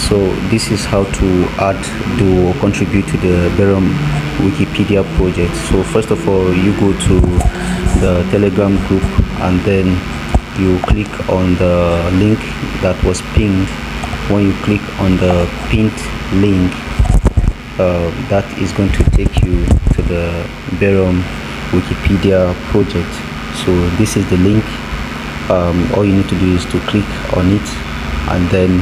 So this is how to add, do, or contribute to the Berom Wikipedia project. So first of all, you go to the Telegram group and then you click on the link that was pinned. When you click on the pinned link, that is going to take you to the Berom Wikipedia project. So this is the link. All you need to do is to click on it, and then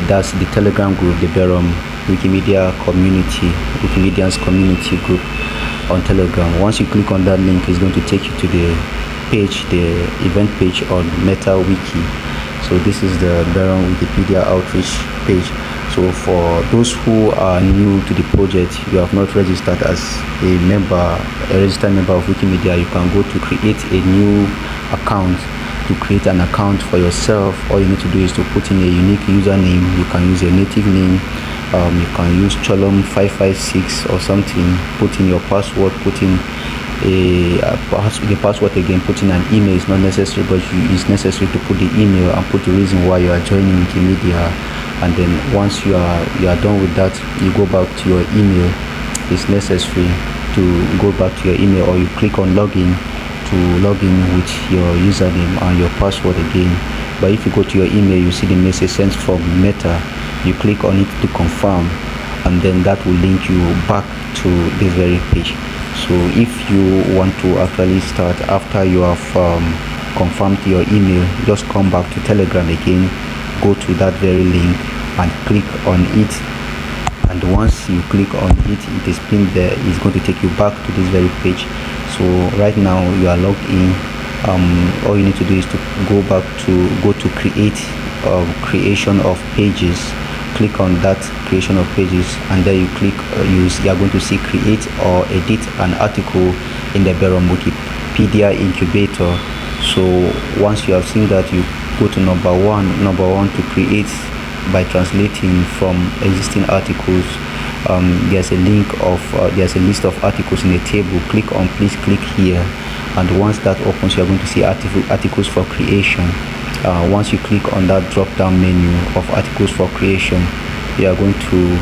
that's the Telegram group, the Berom Wikimedians community group on Telegram. Once you click on that link, it's going to take you to the page, the event page on MetaWiki. So this is the Berom Wikipedia Outreach page. So for those who are new to the project, you have not registered as a registered member of Wikimedia, you can go to create a new account. To create an account for yourself, all you need to do is to put in a unique username. You can use a native name, you can use Cholom 556 or something. Put in your password, put in the password again, put in an email. It's not necessary, but it's necessary to put the email and put the reason why you are joining Wikimedia. And then once you are done with that, you go back to your email. It's necessary to go back to your email, or you click on login to log in with your username and your password again. But if you go to your email, you see the message sent from Meta. You click on it to confirm, and then that will link you back to this very page. So if you want to actually start after you have confirmed your email, just come back to Telegram again, go to that very link and click on it. And once you click on it, it is pinned there. It's going to take you back to this very page. So right now you are logged in. All you need to do is to go to creation of pages. Click on that creation of pages, and then you click you are going to see create or edit an article in the Berom Wikipedia incubator. So once you have seen that, you go to number one to create by translating from existing articles. There's a list of articles in a table. Click on please click here, and once that opens, you are going to see articles for creation. Once you click on that drop down menu of articles for creation, you are going to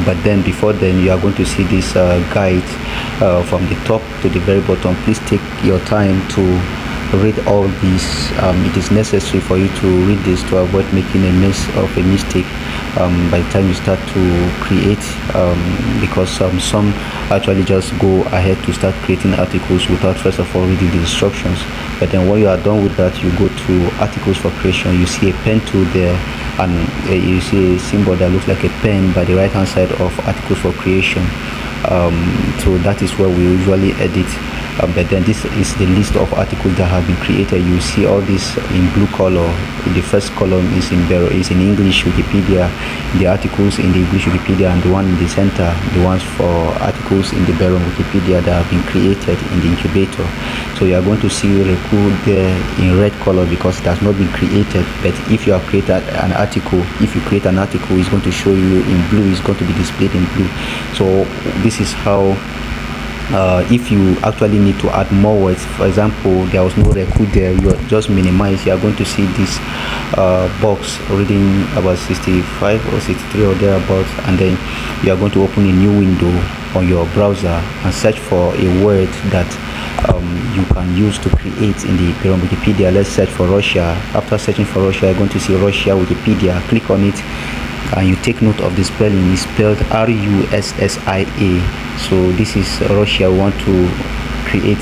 but then before then you are going to see this guide from the top to the very bottom. Please take your time to read all these. It is necessary for you to read this to avoid making a mistake by the time you start to create, because some actually just go ahead to start creating articles without first of all reading the instructions. But then when you are done with that, you go to articles for creation. You see a pen tool there, and you see a symbol that looks like a pen by the right hand side of articles for creation. So that is where we usually edit. But then this is the list of articles that have been created. You see all this in blue color. The first column is in English Wikipedia, the articles in the English Wikipedia, and the one in the center, the ones for articles in the Berom Wikipedia that have been created in the incubator. So you are going to see record there in red color because it has not been created. But if you have created an article, if you create an article, it's going to show you in blue. It's going to be displayed in blue. So this is how. If you actually need to add more words, for example, there was no record there, you just minimize. You are going to see this box reading about 65 or 63 or thereabouts, and then you are going to open a new window on your browser and search for a word that you can use to create in the Berom Wikipedia. Let's search for Russia. After searching for Russia, you're going to see Russia Wikipedia. Click on it, and you take note of the spelling. It's spelled Russia. So this is Russia. We want to create.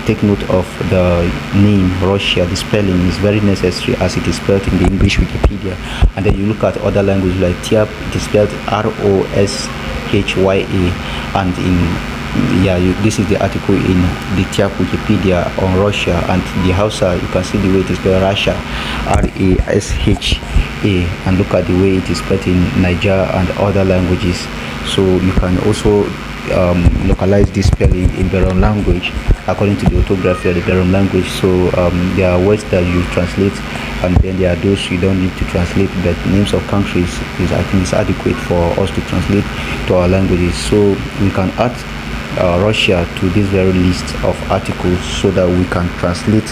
Take note of the name Russia. The spelling is very necessary as it is spelled in the English Wikipedia. And then you look at other languages like Tyap. It is spelled Roshya, and this is the article in the Tyap Wikipedia on Russia. And the Hausa, you can see the way it is spelled Rasha, Rasha, and look at the way it is spelled in Niger and other languages. So you can also localize this spelling in Berom language according to the orthography of the Berom language. So there are words that you translate, and then there are those you don't need to translate, but names of countries I think is adequate for us to translate to our languages. So we can add Russia to this very list of articles so that we can translate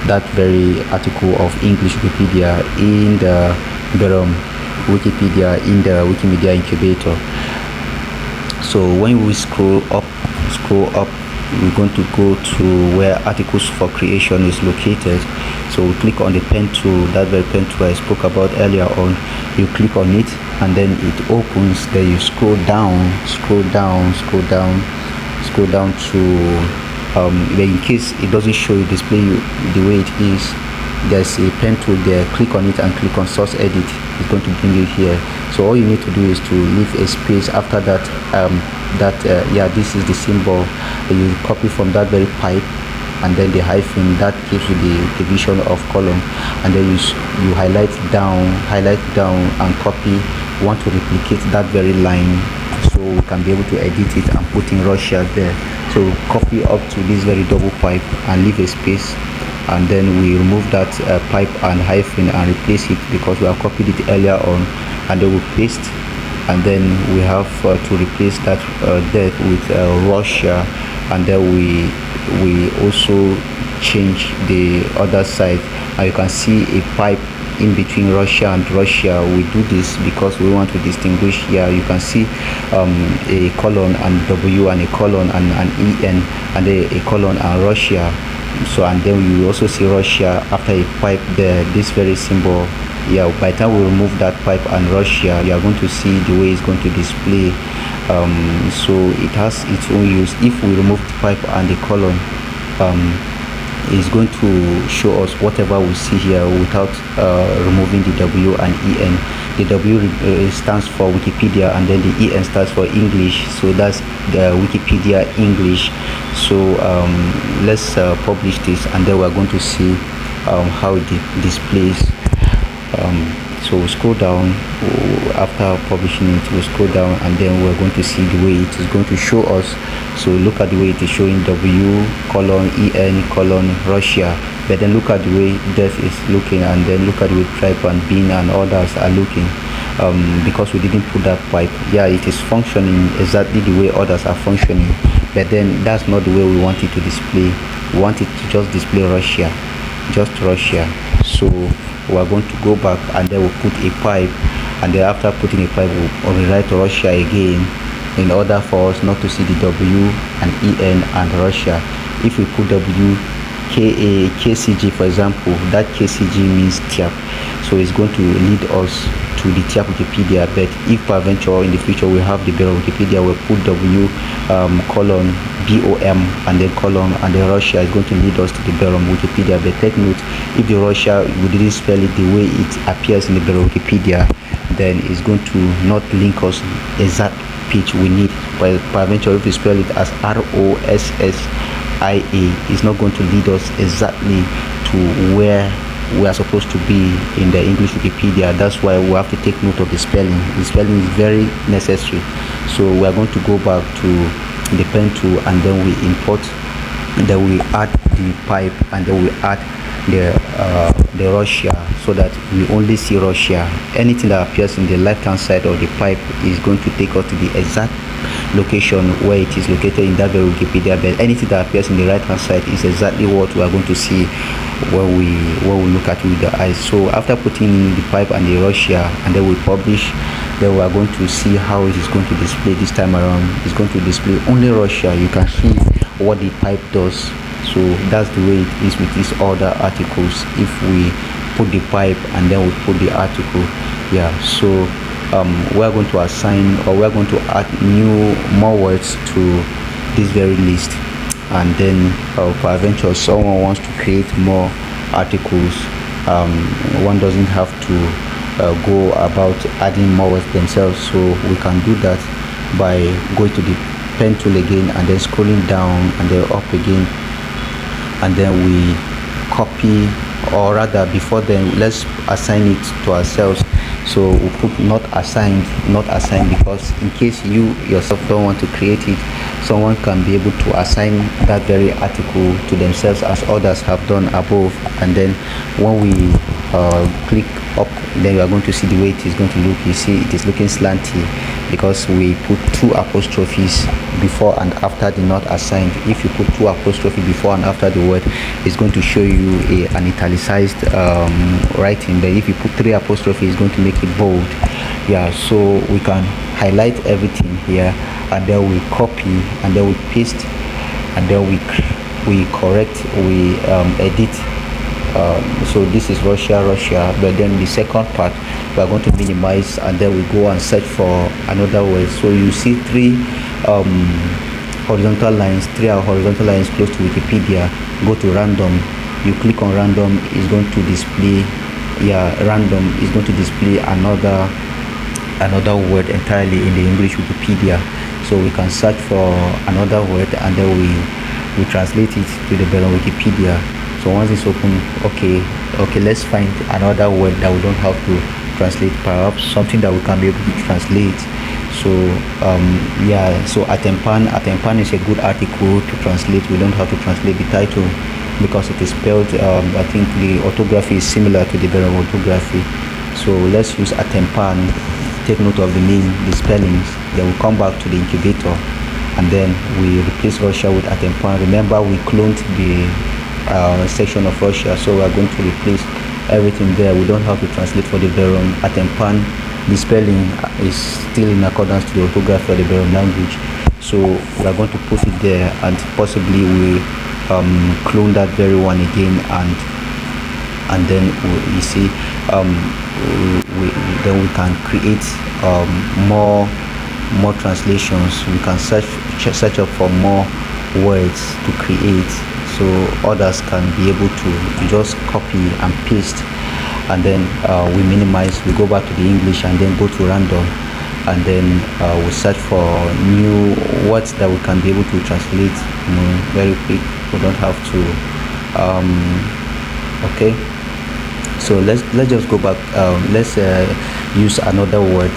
that very article of English Wikipedia in the Berom Wikipedia in the Wikimedia incubator. So when we scroll up, we're going to go to where articles for creation is located. So we click on the pen tool, that very pen tool I spoke about earlier on. You click on it and then it opens. Then you scroll down to in case it doesn't show you, display you the way it is, there's a pen tool there. Click on it and click on source edit. It's going to bring you here. So all you need to do is to leave a space after that. This is the symbol you copy from that very pipe, and then the hyphen that gives you the division of column, and then you highlight down and copy. Want to replicate that very line, so we can be able to edit it and put in Russia there. So copy up to this very double pipe and leave a space, and then we remove that pipe and hyphen and replace it because we have copied it earlier on, and then we paste, and then we have to replace that there with Russia, and then we also change the other side, and you can see a pipe in between Russia and Russia. We do this because we want to distinguish here. You can see a colon and W and a colon and an EN, and then a colon and Russia. So, and then you also see Russia after a pipe there, this very symbol. By the time we remove that pipe and Russia, you are going to see the way it's going to display. So it has its own use. If we remove the pipe and the colon, is going to show us whatever we see here without removing the W and EN. The W stands for Wikipedia, and then the EN stands for English. So that's the Wikipedia English. So let's publish this, and then we're going to see how it displays. So we scroll down. After publishing it, we scroll down, and then we're going to see the way it is going to show us. So look at the way it is showing W colon EN colon Russia, but then look at the way Death is looking, and then look at the way Tyap and Bean and others are looking, because we didn't put that pipe. It is functioning exactly the way others are functioning, but then that's not the way we want it to display. We want it to just display Russia, just Russia. So we are going to go back, and then we'll put a pipe, and then after putting a pipe we'll rewrite Russia again in order for us not to see the W and EN and Russia. If we put KCG, for example, that KCG means Tyap, so it's going to lead us to the Tyap Wikipedia. But if peradventure in the future we have the Berom Wikipedia, we'll put W colon BOM and then colon, and then Russia is going to lead us to the Berom Wikipedia. But take note, if the Russia we didn't spell it the way it appears in the Berom Wikipedia, then it's going to not link us exact page we need. But peradventure if we spell it as ROSSIA, it's not going to lead us exactly to where we are supposed to be in the English Wikipedia. That's why we have to take note of the spelling. The spelling is very necessary. So we are going to go back to the pen tool, and then we import, and then we add the pipe, and then we add the Russia, so that we only see Russia. Anything that appears in the left hand side of the pipe is going to take us to the exact location where it is located in that very Wikipedia, but anything that appears in the right hand side is exactly what we are going to see when we look at it with the eyes. So after putting in the pipe and the Russia, and then we publish, then we are going to see how it is going to display this time around. It's going to display only Russia. You can see what the pipe does. So that's the way it is with these other articles. If we put the pipe and then we put the article, so we're going to assign, or we're going to add more words to this very list, and then peradventure someone wants to create more articles, one doesn't have to go about adding more words themselves. So we can do that by going to the pen tool again, and then scrolling down, and then up again, and then we copy, or rather before then let's assign it to ourselves. So we put not assigned, because in case you yourself don't want to create it, someone can be able to assign that very article to themselves as others have done above. And then when we click up, then you are going to see the way it is going to look. You see it is looking slanty because we put 2 apostrophes before and after the not assigned. If you put 2 apostrophes before and after the word, it's going to show you an italicized writing. But if you put 3 apostrophes, it's going to make it bold. Yeah, so we can highlight everything here, and then we copy, and then we paste, and then we correct, we edit. So this is Russia, but then the second part we are going to minimize, and then we go and search for another word. So you see 3 horizontal lines, 3 horizontal lines close to Wikipedia. Go to random, you click on random, is going to display, random is going to display another word entirely in the English Wikipedia. So we can search for another word, and then we translate it to the Berom Wikipedia. So once it's open, okay, let's find another word that we don't have to translate, perhaps something that we can be able to translate. So so Atempan is a good article to translate. We don't have to translate the title because it is spelled, I think the orthography is similar to the Berom orthography. So let's use Atempan. Take note of the name, the spellings. Then we'll come back to the incubator, and then we replace Russia with Atempan. Remember, we cloned the section of Russia, so we are going to replace everything there. We don't have to translate for the Berom. Atempan, the spelling is still in accordance to the orthography of the Berom language, so we are going to put it there, and possibly we clone that very one again, and then you see then we can create more translations. We can search up for more words to create, so others can be able to just copy and paste, and then we minimize, we go back to the English, and then go to random, and then we search for new words that we can be able to translate very quick. We don't have to okay. So let's just go back. Let's use another word.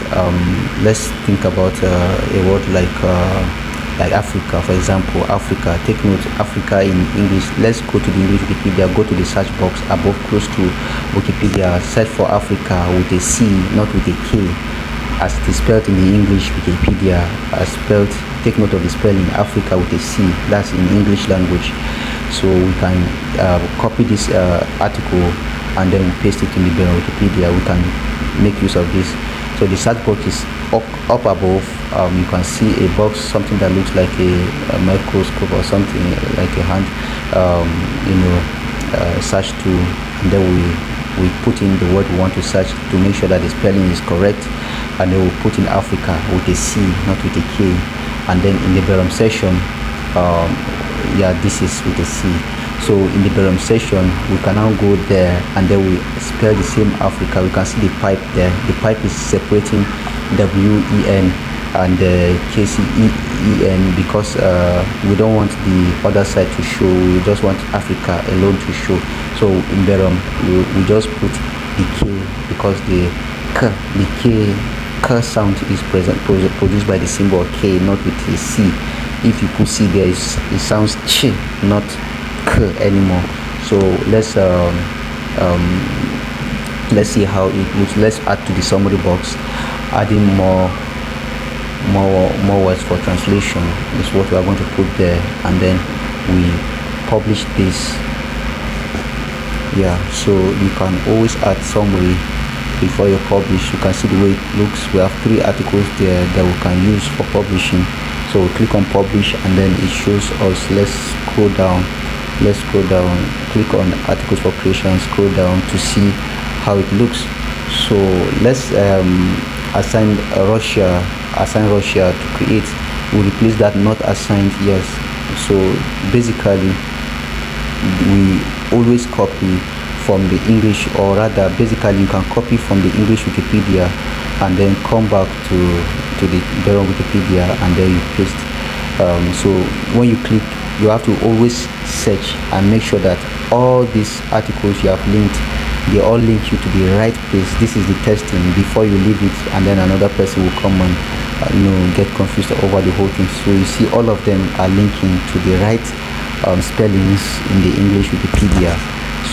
Let's think about a word like Africa, for example. Africa. Take note, Africa in English. Let's go to the English Wikipedia. Go to the search box above, close to Wikipedia. Search for Africa with a C, not with a K, as it is spelled in the English Wikipedia. As spelled. Take note of the spelling. Africa with a C. That's in English language. So we can copy this article, and then we paste it in the Berom Wikipedia. We can make use of this. So the search box is up above. You can see a box, something that looks like a microscope or something like a hand, search tool, and then we put in the word we want to search to make sure that the spelling is correct, and then we put in Africa with a C, not with a K, and then in the Berom section, this is with a C. So in the Berom section, we can now go there, and then we spell the same Africa. We can see the pipe there. The pipe is separating WEN and KCEN because we don't want the other side to show. We just want Africa alone to show. So in Berom, we just put the K because the K sound is produced by the symbol K, not with a C. If you put C there, it sounds Ch, not K anymore. So let's see how it looks. Let's add to the summary box, adding more words for translation is what we are going to put there, and then we publish this. So you can always add summary before you publish. You can see the way it looks. We have 3 articles there that we can use for publishing. So we click on publish, and then it shows us. Let's scroll down, click on articles for creation, scroll down to see how it looks. So let's assign Russia to create. We replace that not assigned. Yes, so basically we always copy from the English, or rather basically you can copy from the English Wikipedia and then come back to the Berom Wikipedia, and then you paste. So when you click, you have to always search and make sure that all these articles you have linked, they all link you to the right place. This is the testing before you leave it, and then another person will come and get confused over the whole thing. So you see all of them are linking to the right spellings in the English Wikipedia.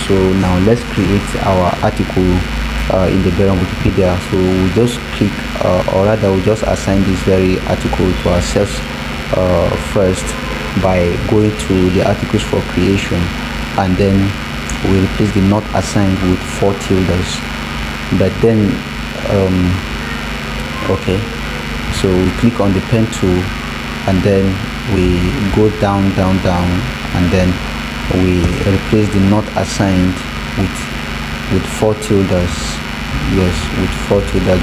So now let's create our article in the Berom Wikipedia. So we just click, or rather we just assign this very article to ourselves first by going to the articles for creation, and then we replace the not assigned with 4 tildes. But then okay, so we click on the pen tool, and then we go down, and then we replace the not assigned with 4 tildes. Yes, with 4 tildes.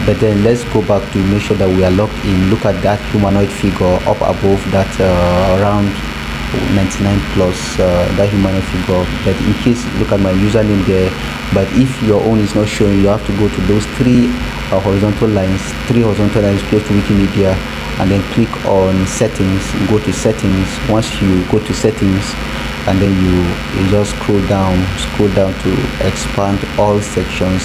But then let's go back to make sure that we are logged in. Look at that humanoid figure up above that, around 99 plus, that humanoid figure. But in case, look at my username there. But if your own is not showing, you have to go to those 3 horizontal lines close to Wikimedia, and then click on settings. Go to settings. Once you go to settings, and then you just scroll down to expand all sections.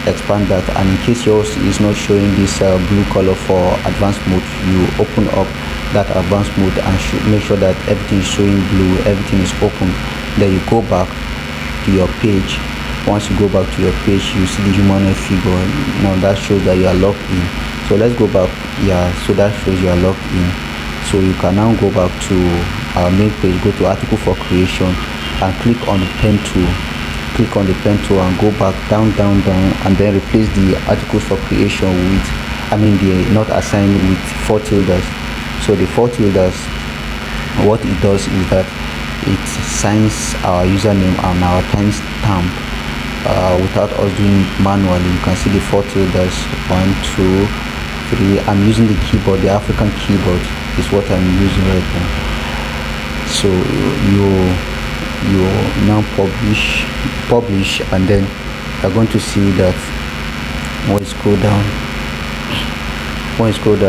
Expand that, and in case yours is not showing this blue color for advanced mode, you open up that advanced mode and make sure that everything is showing blue, everything is open. Then you go back to your page. Once you go back to your page, you see the humanoid figure. Now that shows that you are logged in. So let's go back. Yeah, so that shows you are logged in. So you can now go back to our main page, go to article for creation, and click on the pen tool. Click on the pen tool and go back down, and then replace the articles for creation with, the not assigned with 4 tildes. So the 4 tildes, what it does is that it signs our username and our timestamp without us doing it manually. You can see the 4 tildes, 1, 2, 3. I'm using the keyboard, the African keyboard is what I'm using right now. So you now publish, and then you're going to see that when you scroll down,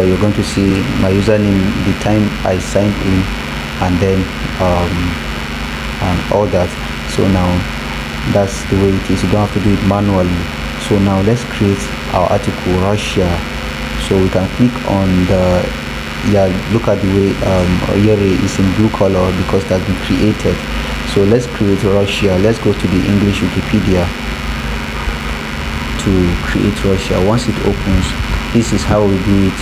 you're going to see my username, the time I signed in, and then and all that. So now that's the way it is. You don't have to do it manually. So now let's create our article, Russia. So we can click on the, look at the way here is in blue color because that's been created. So let's create Russia. Let's go to the English Wikipedia to create Russia. Once it opens, this is how we do it.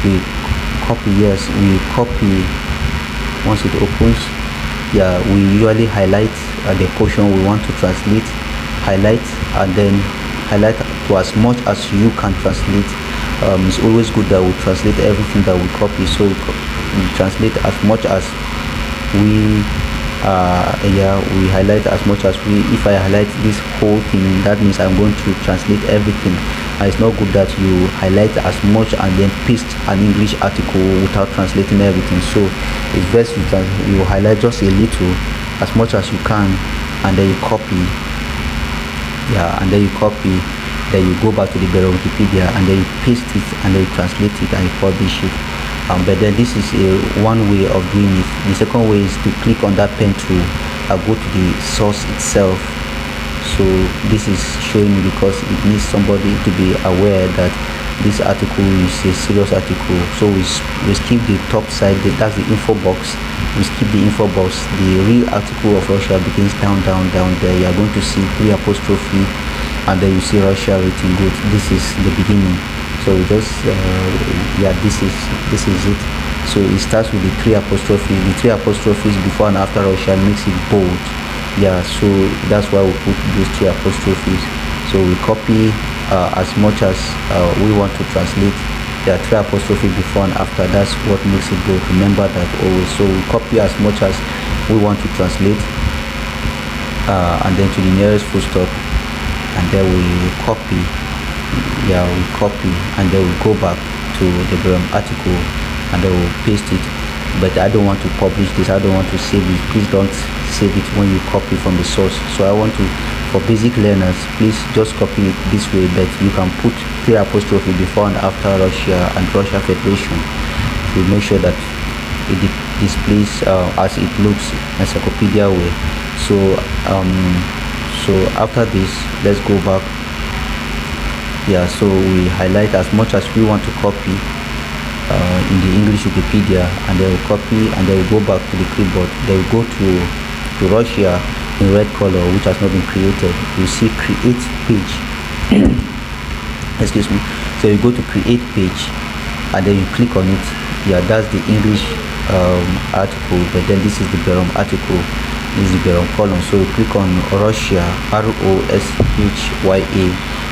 We copy. Yes, we copy. Once it opens, we usually highlight the portion we want to translate, highlight, and then highlight to as much as you can translate. It's always good that we translate everything that we copy, so we translate as much as we we highlight as much as we. If I highlight this whole thing, that means I'm going to translate everything, and it's not good that you highlight as much and then paste an English article without translating everything. So it's best you highlight just a little, as much as you can, and then you copy. Then you go back to the Berom Wikipedia, and then you paste it, and then you translate it, and you publish it. But then this is one way of doing it. The second way is to click on that pen tool and go to the source itself. So this is showing me because it needs somebody to be aware that this article is a serious article. So we skip the top side, that's the info box. We skip the info box. The real article of Russia begins down there. You are going to see 3 apostrophe, and then you see Russia rating good. This is the beginning. So we just this is it. So it starts with the 3 apostrophes. The 3 apostrophes before and after Russia makes it bold. So that's why we put those 3 apostrophes. So we copy as much as we want to translate. There are 3 apostrophes before and after. That's what makes it bold. Remember that always. So we copy as much as we want to translate, and then to the nearest full stop, and then we copy. We copy, and then we go back to the Berom article, and then we'll paste it. But I don't want to publish this, I don't want to save it. Please don't save it when you copy from the source. So I want to, for basic learners, please just copy it this way, but you can put 3 apostrophe before and after Russia and Russia Federation to make sure that it displays as it looks encyclopedia way. So after this, let's go back. So we highlight as much as we want to copy in the English Wikipedia, and then we copy, and then we go back to the clipboard. Then we go to Russia. in red color, which has not been created, you see create page. Excuse me. So you go to create page and then you click on it. Yeah, that's the English article, but then this is the Berom article. This is the Berom column. So you click on Russia, ROSHYA,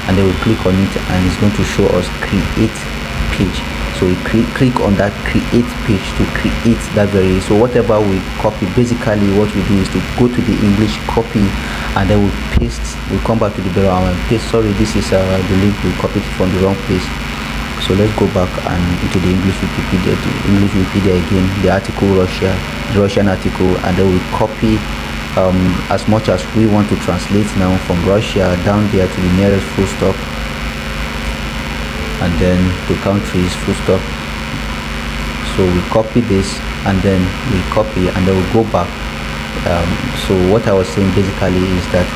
and then we click on it and it's going to show us create page. So we click on that create page to create that very. So whatever we copy, basically what we do is to go to the English copy and then we paste. We come back to the Berom and paste. Sorry, this is the link we copied from the wrong place. So let's go back and into the English Wikipedia. The English Wikipedia again, the article Russia, the Russian article, and then we copy as much as we want to translate now from Russia down there to the nearest full stop, and then the countries full stop. So we copy this and then we copy and then we go back. So what I was saying basically is that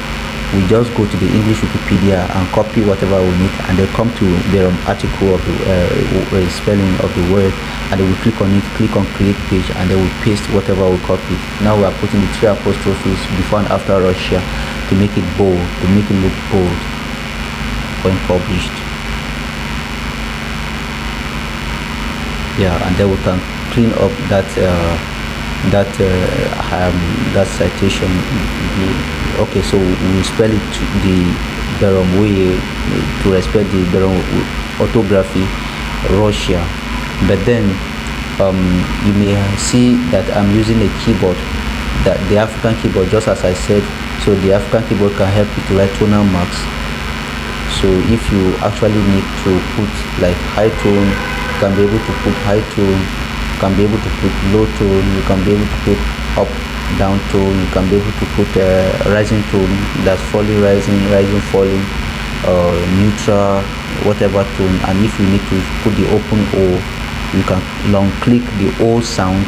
we just go to the English Wikipedia and copy whatever we need and then come to the article of the spelling of the word, and then we click on it, click on create page, and then we paste whatever we copied. Now we are putting the 3 apostrophes before and after Russia to make it bold, to make it look bold when published. Yeah, and then we can clean up that citation. Okay, so we spell it the Berom way to respect the Berom orthography, Russia. But then you may see that I'm using a keyboard, that the African keyboard, just as I said. So the African keyboard can help you to write tonal marks. So if you actually need to put like high tone, you can be able to put high tone, you can be able to put low tone, you can be able to put up, down tone, you can be able to put rising tone, that's falling, rising, rising, falling, neutral, whatever tone. And if you need to put the open O, you can long click the O sound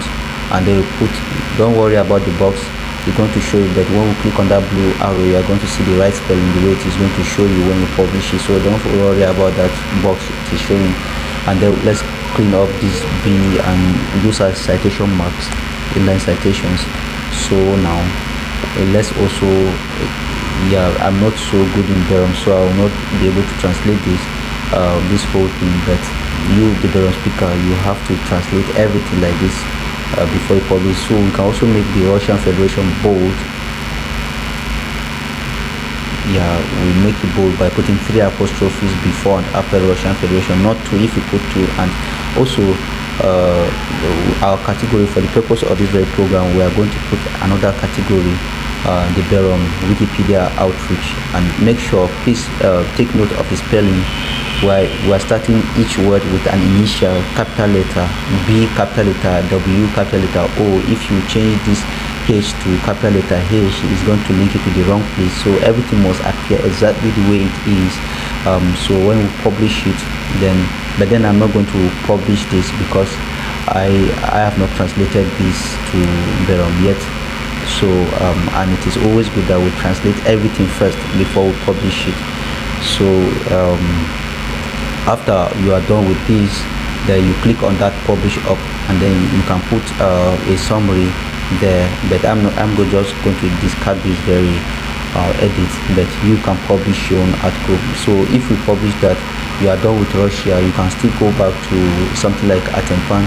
and then you put, don't worry about the box, it's going to show you that when we click on that blue arrow, you are going to see the right spelling, the way it is going to show you when you publish it. So don't worry about that box it is showing. And then let's clean up this B and use our citation marks, inline citations. So now let's also, yeah, I'm not so good in Berom, so I will not be able to translate this whole thing, but you, the Berom speaker, you have to translate everything like this before you publish. So we can also make the Russian Federation bold. Yeah, we make it bold by putting 3 apostrophes before and after Russian Federation, not 2 if you put 2. And also our category, for the purpose of this very program, we are going to put another category, the Berom Wikipedia Outreach. And make sure, please take note of the spelling. We are starting each word with an initial capital letter, B capital letter, W capital letter, O. If you change this H to capital letter H, is going to link it to the wrong place. So everything must appear exactly the way it is. So when we publish it, but then I'm not going to publish this because I have not translated this to Berom yet. So and it is always good that we translate everything first before we publish it. So after you are done with this, then you click on that publish up, and then you can put a summary there. But I'm just going to discard this very edit, but you can publish your own article. So if we publish that, you are done with Russia, you can still go back to something like Atempan.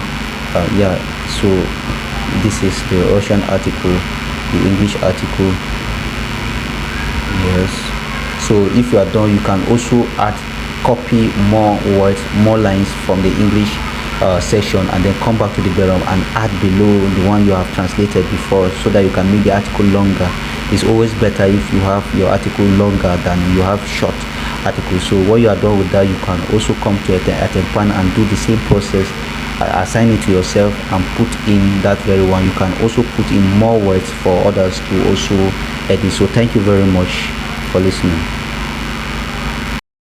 Yeah, so this is the Russian article, the English article. Yes, so if you are done, you can also copy more words, more lines from the English section, and then come back to the Berom and add below the one you have translated before, so that you can make the article longer. It's always better if you have your article longer than you have short articles. So when you are done with that, you can also come to Atempan and do the same process, assign it to yourself and put in that very one. You can also put in more words for others to also edit. So thank you very much for listening.